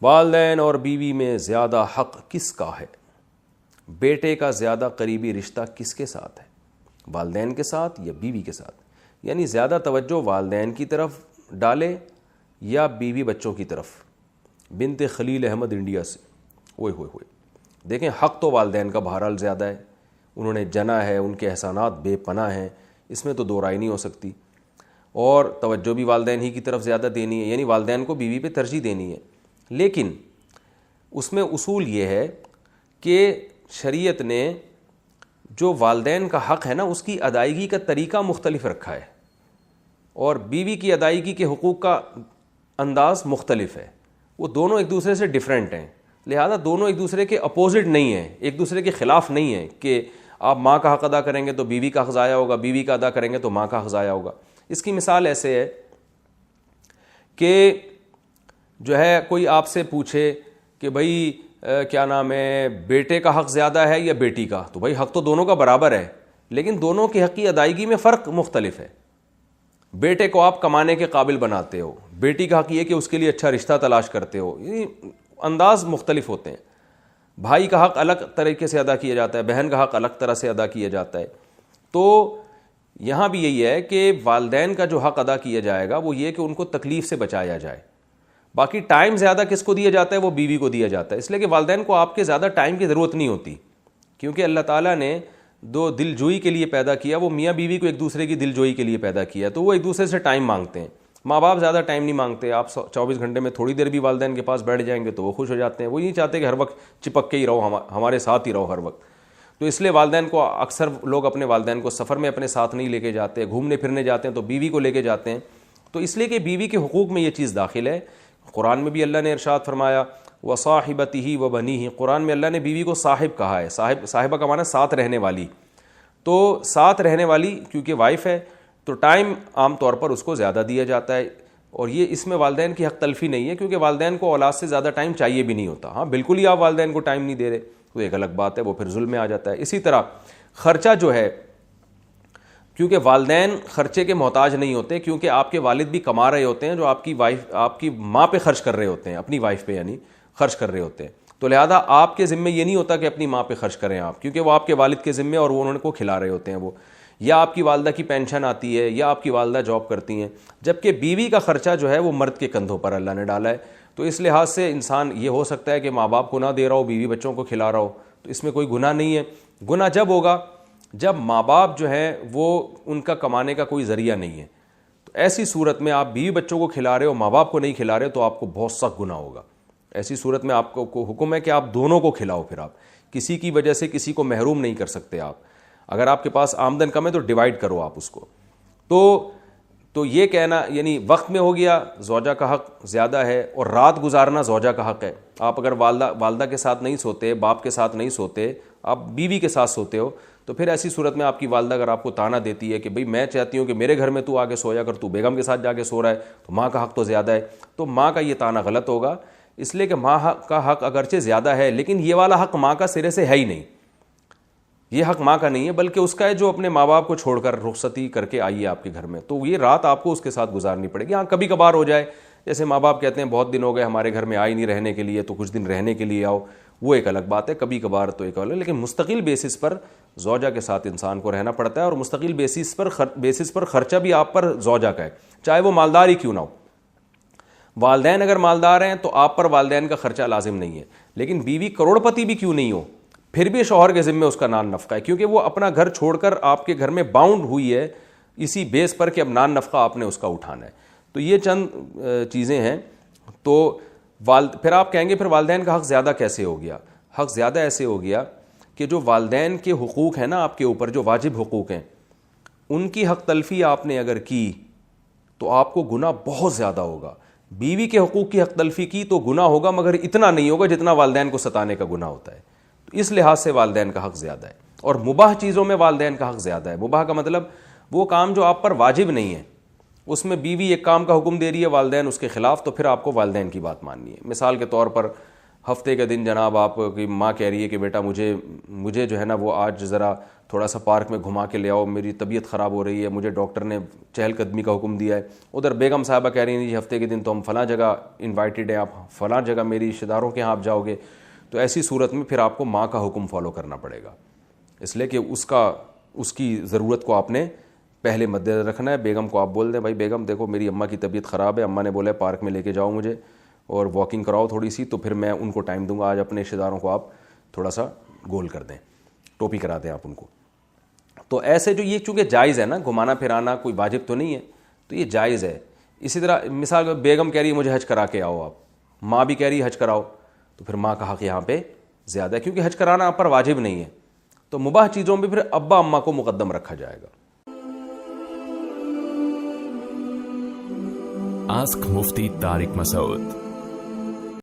والدین اور بیوی میں زیادہ حق کس کا ہے؟ بیٹے کا زیادہ قریبی رشتہ کس کے ساتھ ہے؟ والدین کے ساتھ یا بیوی کے ساتھ؟ یعنی زیادہ توجہ والدین کی طرف ڈالے یا بیوی بچوں کی طرف؟ بنت خلیل احمد انڈیا سے. اوئے ہوئے ہوئے. دیکھیں حق تو والدین کا بہرحال زیادہ ہے, انہوں نے جنا ہے, ان کے احسانات بے پناہ ہیں, اس میں تو دو رائے نہیں ہو سکتی. اور توجہ بھی والدین ہی کی طرف زیادہ دینی ہے, یعنی والدین کو بیوی پہ ترجیح دینی ہے. لیکن اس میں اصول یہ ہے کہ شریعت نے جو والدین کا حق ہے نا اس کی ادائیگی کا طریقہ مختلف رکھا ہے, اور بیوی کی ادائیگی کے حقوق کا انداز مختلف ہے. وہ دونوں ایک دوسرے سے ڈیفرنٹ ہیں, لہذا دونوں ایک دوسرے کے اپوزٹ نہیں ہیں, ایک دوسرے کے خلاف نہیں ہیں کہ آپ ماں کا حق ادا کریں گے تو بیوی کا حق ضائع ہوگا, بیوی کا ادا کریں گے تو ماں کا حق ضائع ہوگا. اس کی مثال ایسے ہے کہ جو ہے کوئی آپ سے پوچھے کہ بھائی کیا نام ہے, بیٹے کا حق زیادہ ہے یا بیٹی کا؟ تو بھائی حق تو دونوں کا برابر ہے, لیکن دونوں کی حق کی ادائیگی میں فرق مختلف ہے. بیٹے کو آپ کمانے کے قابل بناتے ہو, بیٹی کا حق یہ کہ اس کے لیے اچھا رشتہ تلاش کرتے ہو, یعنی انداز مختلف ہوتے ہیں. بھائی کا حق الگ طریقے سے ادا کیا جاتا ہے, بہن کا حق الگ طرح سے ادا کیا جاتا ہے. تو یہاں بھی یہی ہے کہ والدین کا جو حق ادا کیا جائے گا وہ یہ کہ ان کو تکلیف سے بچایا جائے. باقی ٹائم زیادہ کس کو دیا جاتا ہے؟ وہ بیوی کو دیا جاتا ہے, اس لیے کہ والدین کو آپ کے زیادہ ٹائم کی ضرورت نہیں ہوتی, کیونکہ اللہ تعالیٰ نے دو دل جوئی کے لیے پیدا کیا, وہ میاں بیوی کو ایک دوسرے کی دل جوئی کے لیے پیدا کیا, تو وہ ایک دوسرے سے ٹائم مانگتے ہیں. ماں باپ زیادہ ٹائم نہیں مانگتے, آپ 24 گھنٹے میں تھوڑی دیر بھی والدین کے پاس بیٹھ جائیں گے تو وہ خوش ہو جاتے ہیں. وہ نہیں چاہتے کہ ہر وقت چپک کے ہی رہو, ہمارے ساتھ ہی رہو ہر وقت. تو اس لیے والدین کو اکثر لوگ اپنے والدین کو سفر میں اپنے ساتھ نہیں لے کے جاتے, گھومنے پھرنے جاتے ہیں تو بیوی کو لے کے جاتے ہیں. تو اس لیے کہ بیوی کے حقوق میں یہ چیز داخل ہے. قرآن میں بھی اللہ نے ارشاد فرمایا وصاحبتہ وبنیہ, قرآن میں اللہ نے بیوی کو صاحب کہا ہے. صاحبہ کا معنی ساتھ رہنے والی, تو ساتھ رہنے والی کیونکہ وائف ہے تو ٹائم عام طور پر اس کو زیادہ دیا جاتا ہے. اور یہ اس میں والدین کی حق تلفی نہیں ہے, کیونکہ والدین کو اولاد سے زیادہ ٹائم چاہیے بھی نہیں ہوتا. ہاں بالکل ہی آپ والدین کو ٹائم نہیں دے رہے تو ایک الگ بات ہے, وہ پھر ظلم میں آ جاتا ہے. اسی طرح خرچہ جو ہے, کیونکہ والدین خرچے کے محتاج نہیں ہوتے, کیونکہ آپ کے والد بھی کما رہے ہوتے ہیں جو آپ کی وائف, آپ کی ماں پہ خرچ کر رہے ہوتے ہیں, اپنی وائف پہ یعنی خرچ کر رہے ہوتے ہیں. تو لہذا آپ کے ذمے یہ نہیں ہوتا کہ اپنی ماں پہ خرچ کریں آپ, کیونکہ وہ آپ کے والد کے ذمے اور وہ انہوں کو کھلا رہے ہوتے ہیں. وہ یا آپ کی والدہ کی پینشن آتی ہے یا آپ کی والدہ جاب کرتی ہیں, جبکہ بیوی کا خرچہ جو ہے وہ مرد کے کندھوں پر اللہ نے ڈالا ہے. تو اس لحاظ سے انسان یہ ہو سکتا ہے کہ ماں باپ کو نہ دے رہا ہو, بیوی بچوں کو کھلا رہا ہو, تو اس میں کوئی گناہ نہیں ہے. گناہ جب ہوگا جب ماں باپ جو ہیں وہ ان کا کمانے کا کوئی ذریعہ نہیں ہے. تو ایسی صورت میں آپ بیوی بچوں کو کھلا رہے ہو, ماں باپ کو نہیں کھلا رہے, تو آپ کو بہت سخت گناہ ہوگا. ایسی صورت میں آپ کو حکم ہے کہ آپ دونوں کو کھلاؤ. پھر آپ کسی کی وجہ سے کسی کو محروم نہیں کر سکتے. آپ اگر آپ کے پاس آمدن کم ہے تو ڈیوائڈ کرو آپ اس کو. تو یہ کہنا یعنی وقت میں ہو گیا زوجہ کا حق زیادہ ہے, اور رات گزارنا زوجہ کا حق ہے. آپ اگر والدہ کے ساتھ نہیں سوتے, باپ کے ساتھ نہیں سوتے, آپ بیوی کے ساتھ سوتے ہو, تو پھر ایسی صورت میں آپ کی والدہ اگر آپ کو تانا دیتی ہے کہ بھئی میں چاہتی ہوں کہ میرے گھر میں تو آ کے سویا کر, تو بیگم کے ساتھ جا کے سو رہا ہے, تو ماں کا حق تو زیادہ ہے. تو ماں کا یہ تانا غلط ہوگا, اس لیے کہ ماں کا حق اگرچہ زیادہ ہے لیکن یہ والا حق ماں کا سرے سے ہے ہی نہیں. یہ حق ماں کا نہیں ہے بلکہ اس کا ہے جو اپنے ماں باپ کو چھوڑ کر رخصتی کر کے آئی ہے آپ کے گھر میں, تو یہ رات آپ کو اس کے ساتھ گزارنی پڑے گی. ہاں کبھی کبھار ہو جائے, جیسے ماں باپ کہتے ہیں بہت دن ہو گئے ہمارے گھر میں آئی نہیں رہنے کے لیے, تو کچھ دن رہنے کے لیے آؤ, وہ ایک الگ بات ہے. کبھی کبھار تو ایک الگ, لیکن مستقل بیسس پر زوجہ کے ساتھ انسان کو رہنا پڑتا ہے, اور مستقل بیسس پر خرچہ بھی آپ پر زوجہ کا ہے, چاہے وہ مالدار ہی کیوں نہ ہو. والدین اگر مالدار ہیں تو آپ پر والدین کا خرچہ لازم نہیں ہے, لیکن بیوی کروڑ پتی بھی کیوں نہیں ہو پھر بھی شوہر کے ذمے اس کا نان نفقہ ہے, کیونکہ وہ اپنا گھر چھوڑ کر آپ کے گھر میں باؤنڈ ہوئی ہے اسی بیس پر کہ اب نان نفقہ آپ نے اس کا اٹھانا ہے. تو یہ چند چیزیں ہیں. تو پھر آپ کہیں گے پھر والدین کا حق زیادہ کیسے ہو گیا؟ حق زیادہ ایسے ہو گیا کہ جو والدین کے حقوق ہیں نا آپ کے اوپر, جو واجب حقوق ہیں, ان کی حق تلفی آپ نے اگر کی تو آپ کو گناہ بہت زیادہ ہوگا. بیوی کے حقوق کی حق تلفی کی تو گناہ ہوگا, مگر اتنا نہیں ہوگا جتنا والدین کو ستانے کا گناہ ہوتا ہے. تو اس لحاظ سے والدین کا حق زیادہ ہے. اور مباح چیزوں میں والدین کا حق زیادہ ہے. مباح کا مطلب وہ کام جو آپ پر واجب نہیں ہے, اس میں بیوی ایک کام کا حکم دے رہی ہے, والدین اس کے خلاف, تو پھر آپ کو والدین کی بات ماننی ہے. مثال کے طور پر ہفتے کے دن جناب آپ کی ماں کہہ رہی ہے کہ بیٹا مجھے جو ہے نا وہ آج ذرا تھوڑا سا پارک میں گھما کے لے آؤ, میری طبیعت خراب ہو رہی ہے, مجھے ڈاکٹر نے چہل قدمی کا حکم دیا ہے. ادھر بیگم صاحبہ کہہ رہی ہیں جی ہفتے کے دن تو ہم فلاں جگہ انوائٹیڈ ہیں, آپ فلاں جگہ میری رشتہ داروں کے یہاں آپ جاؤ گے. تو ایسی صورت میں پھر آپ کو ماں کا حکم فالو کرنا پڑے گا, اس لیے کہ اس کی ضرورت کو آپ نے پہلے مد نظر رکھنا ہے. بیگم کو آپ بول دیں بھائی بیگم دیکھو میری اماں کی طبیعت خراب ہے, اماں نے بولا ہے پارک میں لے کے جاؤ مجھے اور واکنگ کراؤ تھوڑی سی, تو پھر میں ان کو ٹائم دوں گا, آج اپنے رشتہ داروں کو آپ تھوڑا سا گول کر دیں, ٹوپی کرا دیں آپ ان کو. تو ایسے جو یہ چونکہ جائز ہے نا, گھمانا پھرانا کوئی واجب تو نہیں ہے, تو یہ جائز ہے. اسی طرح مثال بیگم کہہ رہی ہے مجھے حج کرا کے آؤ, آپ ماں بھی کہہ رہی ہے حج کراؤ, تو پھر ماں کا حق یہاں پہ زیادہ ہے, کیونکہ حج کرانا آپ پر واجب نہیں ہے. تو مباح چیزوں میں پھر ابا اماں کو مقدم رکھا جائے گا. آسک مفتی طارق مسعود.